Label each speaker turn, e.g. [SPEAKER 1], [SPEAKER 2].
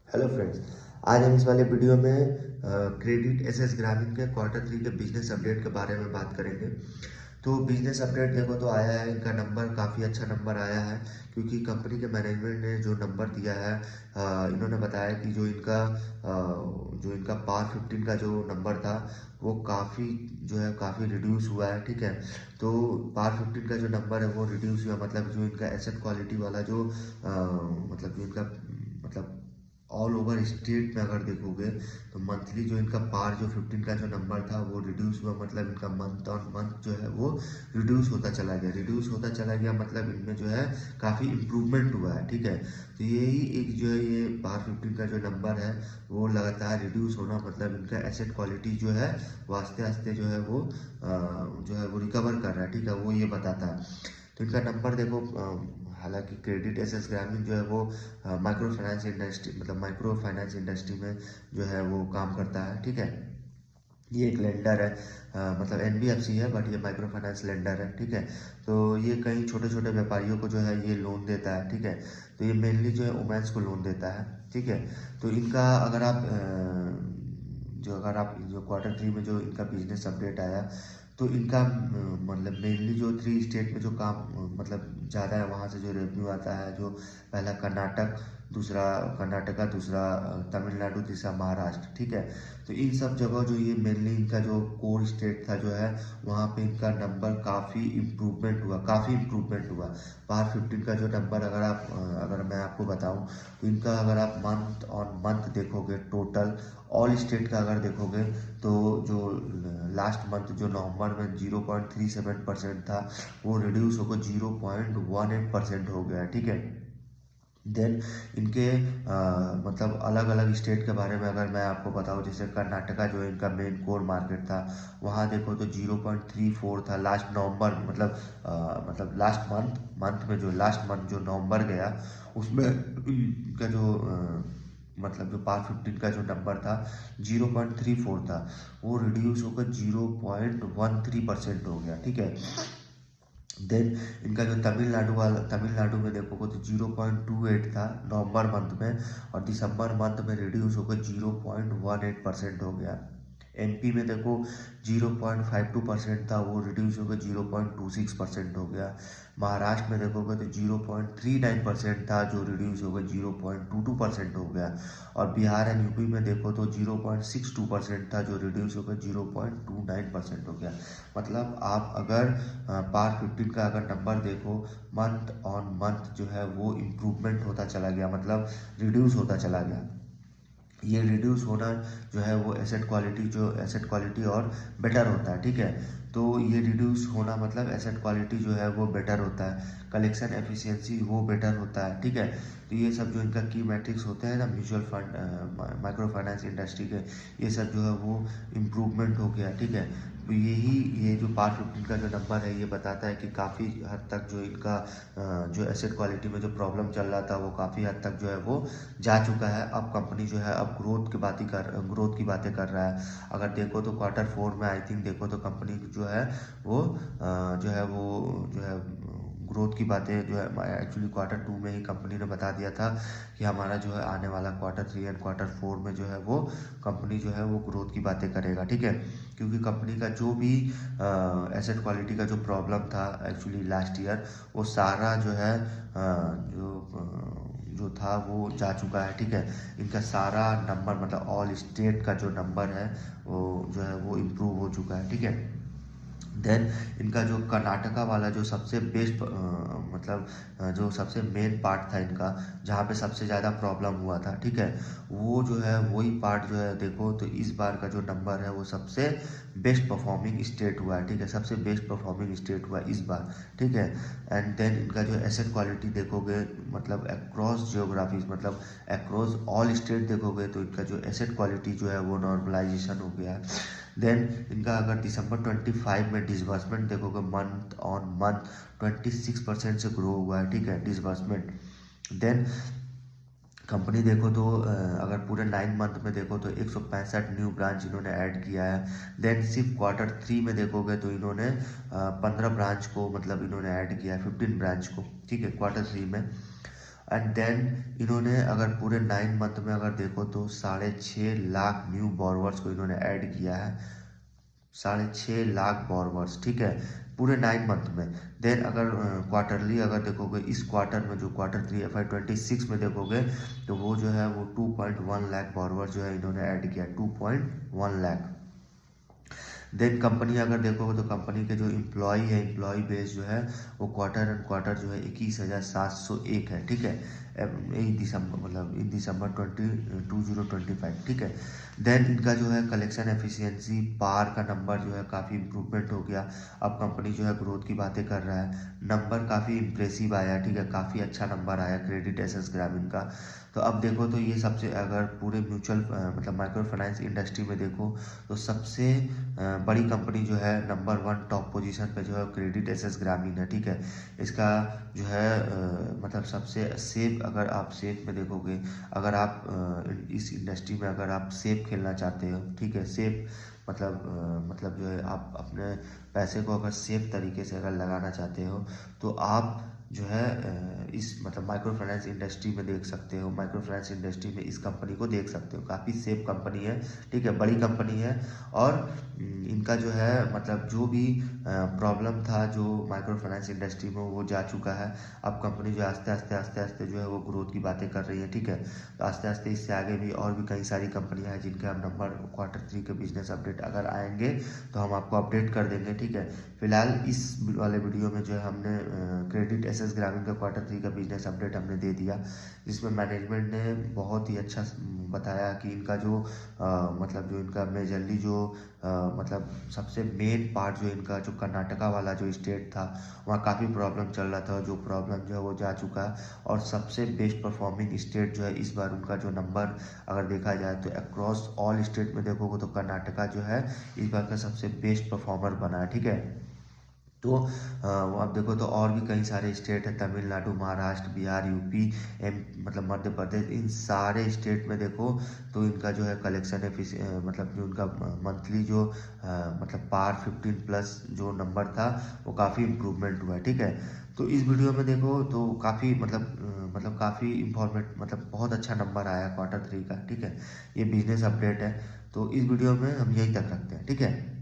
[SPEAKER 1] Hello friends, आज हम इस वाले वीडियो में क्रेडिट एसएस ग्रामीण के क्वार्टर 3 के बिजनेस अपडेट के बारे में बात करेंगे। तो बिजनेस अपडेट देखो तो आया है, इनका नंबर काफ़ी अच्छा नंबर आया है क्योंकि कंपनी के मैनेजमेंट ने जो नंबर दिया है, इन्होंने बताया कि जो इनका पार 15 का जो नंबर था वो काफ़ी रिड्यूस हुआ है। ठीक है, तो पार 15 का जो नंबर है वो रिड्यूस हुआ, मतलब जो इनका एसेट क्वालिटी वाला मतलब जो इनका मतलब ऑल ओवर स्टेट में अगर देखोगे तो मंथली जो इनका पार जो 15 का जो नंबर था वो रिड्यूस हुआ, मतलब इनका मंथ ऑन मंथ जो है वो रिड्यूस होता चला गया, मतलब इनमें जो है काफ़ी इम्प्रूवमेंट हुआ है। ठीक है, तो यही एक जो है ये पार 15 का जो नंबर है वो लगातार रिड्यूस होना, मतलब इनका एसेट क्वालिटी जो है वो आस्ते आस्ते जो है वो रिकवर कर रहा है। ठीक है, वो ये बताता है। तो इनका नंबर देखो, हालांकि क्रेडिट एसएस ग्रामीण जो है वो माइक्रो फाइनेंस इंडस्ट्री में जो है वो काम करता है। ठीक है, ये एक लेंडर है, मतलब एनबीएफसी है बट ये माइक्रो फाइनेंस लेंडर है। ठीक है, तो ये कई छोटे छोटे व्यापारियों को जो है ये लोन देता है। ठीक है, तो ये मेनली जो है वुमेन्स को लोन देता है। ठीक है, तो इनका अगर आप जो क्वार्टर 3 में जो इनका बिजनेस अपडेट आया, तो इनका मतलब मेनली जो 3 स्टेट में जो काम मतलब ज़्यादा है, वहाँ से जो रेवेन्यू आता है, जो पहला कर्नाटका, दूसरा तमिलनाडु, तीसरा महाराष्ट्र। ठीक है, तो इन सब जगह जो ये मेनली इनका जो कोर स्टेट था जो है, वहाँ पे इनका नंबर काफ़ी इम्प्रूवमेंट हुआ। पार 15 का जो नंबर अगर मैं आपको बताऊं, तो इनका अगर आप मंथ ऑन मंथ देखोगे, टोटल ऑल स्टेट का अगर देखोगे, तो जो लास्ट मंथ जो नवंबर में 0.37% था वो रिड्यूस होकर 0.18% हो गया। ठीक है, देन इनके मतलब अलग अलग स्टेट के बारे में अगर मैं आपको बताऊं, जैसे कर्नाटका जो इनका मेन कोर मार्केट था, वहाँ देखो तो 0.34 था लास्ट नवंबर, मतलब लास्ट मंथ जो नवंबर गया उसमें इनका मतलब जो पार 15 का जो नंबर था 0.34 था, वो रिड्यूस होकर 0.13% हो गया। ठीक है, देन इनका जो तमिलनाडु में देखोगे तो 0.28 था नवंबर मंथ में, और दिसंबर मंथ में रिड्यूस होकर 0.18% हो गया। एमपी में देखो 0.52% था, वो रिड्यूस होकर 0.26% हो गया। महाराष्ट्र में देखोगे तो 0.39% था, जो रिड्यूस होकर 0.22% हो गया। और बिहार एंड यूपी में देखो तो 0.62% था, जो रिड्यूस होकर 0.29% हो गया। मतलब आप अगर पार 15 का अगर नंबर देखो, मंथ ऑन मंथ जो है वो इम्प्रूवमेंट होता चला गया, मतलब रिड्यूस होता चला गया। ये रिड्यूस होना जो है वो एसेट क्वालिटी और बेटर होता है। ठीक है, तो ये रिड्यूस होना मतलब एसेट क्वालिटी जो है वो बेटर होता है, कलेक्शन एफिशिएंसी वो बेटर होता है। ठीक है, तो ये सब जो इनका की मैट्रिक्स होते हैं ना, mutual fund micro finance industry के, ये सब जो है वो इम्प्रूवमेंट हो गया। ठीक है, तो ये जो पार 15 का जो नंबर है ये बताता है कि काफ़ी हद तक जो इनका जो एसेट क्वालिटी में जो प्रॉब्लम चल रहा था वो काफ़ी हद तक जो है वो जा चुका है। अब कंपनी जो है अब ग्रोथ की बातें कर रहा है। अगर देखो तो क्वार्टर 4 में आई थिंक देखो तो कंपनी जो है वो जो है ग्रोथ की बातें जो है, एक्चुअली क्वार्टर 2 में ही कंपनी ने बता दिया था कि हमारा जो है आने वाला क्वार्टर 3 एंड क्वार्टर 4 में जो है वो कंपनी जो है वो ग्रोथ की बातें करेगा। ठीक है, क्योंकि कंपनी का जो भी एसेट क्वालिटी का जो प्रॉब्लम था एक्चुअली लास्ट ईयर, वो सारा जो है जो था वो जा चुका है। ठीक है, इनका सारा नंबर मतलब ऑल स्टेट का जो नंबर है वो जो है वो इम्प्रूव हो चुका है। ठीक है, देन इनका जो कर्नाटका वाला जो सबसे बेस्ट जो सबसे मेन पार्ट था इनका, जहाँ पे सबसे ज़्यादा प्रॉब्लम हुआ था। ठीक है, वो जो है वही पार्ट जो है देखो तो इस बार का जो नंबर है वो सबसे बेस्ट परफॉर्मिंग स्टेट हुआ है। ठीक है, सबसे बेस्ट परफॉर्मिंग स्टेट हुआ इस बार। ठीक है, एंड देन इनका जो एसेट क्वालिटी देखोगे, मतलब अक्रॉस जियोग्राफीज, मतलब अक्रॉस ऑल स्टेट देखोगे, तो इनका जो एसेट क्वालिटी जो है वो नॉर्मलाइजेशन हो गया है। देन इनका अगर दिसंबर 25 में डिसबर्समेंट देखोगे, मंथ ऑन मंथ 26% से ग्रो हुआ है। ठीक है, डिसबर्समेंट। देन कंपनी देखो तो अगर पूरे 9 मंथ में देखो तो 165 न्यू ब्रांच इन्होंने ऐड किया है। देन सिर्फ क्वार्टर 3 में देखोगे तो इन्होंने 15 ब्रांच को मतलब इन्होंने ऐड किया है, 15 ब्रांच को। ठीक है, क्वार्टर 3 में। एंड देन इन्होंने अगर पूरे 9 मंथ में अगर देखो तो 6.5 लाख न्यू बॉरवर्स को इन्होंने ऐड किया है, 6.5 लाख बॉरवर्स, ठीक है, पूरे 9 मंथ में। देन अगर क्वार्टरली अगर देखोगे इस क्वार्टर में जो Q3 FY26 में देखोगे तो वो जो है वो 2.1 लाख बॉरवर्स जो है इन्होंने ऐड किया, 2.1 लाख। देन कंपनी अगर देखोगे तो कंपनी के जो एम्प्लॉय है, एम्प्लॉय बेस जो है वो क्वार्टर एंड क्वार्टर जो है 21,701 है, ठीक है, इन दिसंबर मतलब इन दिसंबर 2025, ठीक है। देन इनका जो है कलेक्शन एफिशिएंसी पार का नंबर जो है काफ़ी इम्प्रूवमेंट हो गया। अब कंपनी जो है ग्रोथ की बातें कर रहा है, नंबर काफ़ी इम्प्रेसिव आया, ठीक है, काफ़ी अच्छा नंबर आया क्रेडिट एसेस ग्रामीण का। तो अब देखो तो ये सबसे अगर पूरे म्यूचुअल मतलब माइक्रो फाइनेंस इंडस्ट्री में देखो तो सबसे बड़ी कंपनी जो है नंबर 1 टॉप पोजीशन पे जो है क्रेडिट एसेस ग्रामीण है, ठीक है। इसका जो है मतलब सबसे सेफ, अगर आप सेफ में देखोगे, अगर आप इस इंडस्ट्री में अगर आप सेफ खेलना चाहते हो, ठीक है, सेफ मतलब जो है आप अपने पैसे को अगर सेफ तरीके से अगर लगाना चाहते हो तो आप जो है इस मतलब माइक्रो फाइनेंस इंडस्ट्री में देख सकते हो, माइक्रो फाइनेंस इंडस्ट्री में इस कंपनी को देख सकते हो, काफ़ी सेफ कंपनी है, ठीक है, बड़ी कंपनी है। और इनका जो है मतलब जो भी प्रॉब्लम था जो माइक्रो फाइनेंस इंडस्ट्री में वो जा चुका है। अब कंपनी जो आस्ते आस्ते आस्ते आस्ते जो है वो ग्रोथ की बातें कर रही है, ठीक है। तो आस्ते आस्ते इससे आगे भी और भी कई सारी कंपनियां हैं जिनके हम नंबर Q3 के बिजनेस अपडेट अगर आएंगे तो हम आपको अपडेट कर देंगे, ठीक है। फिलहाल इस वाले वीडियो में जो है हमने क्रेडिट एसेस ग्रामीण का Q3 का बिजनेस अपडेट हमने दे दिया, जिसमें मैनेजमेंट ने बहुत ही अच्छा बताया कि इनका जो मतलब जो इनका मेजरली जो मतलब सबसे मेन पार्ट जो इनका जो कर्नाटका वाला जो स्टेट था वहाँ काफ़ी प्रॉब्लम चल रहा था, जो प्रॉब्लम जो है वो जा चुका है। और सबसे बेस्ट परफॉर्मिंग स्टेट जो है इस बार उनका जो नंबर अगर देखा जाए तो अक्रॉस ऑल स्टेट में देखोगे तो कर्नाटका जो है इस बार का सबसे बेस्ट परफॉर्मर बना है, ठीक है। तो वो आप देखो तो और भी कई सारे स्टेट है, तमिलनाडु, महाराष्ट्र, बिहार, यूपी, मतलब मध्य प्रदेश, इन सारे स्टेट में देखो तो इनका जो है कलेक्शन मतलब जो उनका मंथली जो मतलब पार 15+ जो नंबर था वो काफ़ी इम्प्रूवमेंट हुआ है, ठीक है। तो इस वीडियो में देखो तो काफ़ी मतलब काफ़ी इंफॉर्मेट मतलब बहुत अच्छा नंबर आया Q3 का, ठीक है। ये बिजनेस अपडेट है, तो इस वीडियो में हम यहीं तक रखते हैं, ठीक है।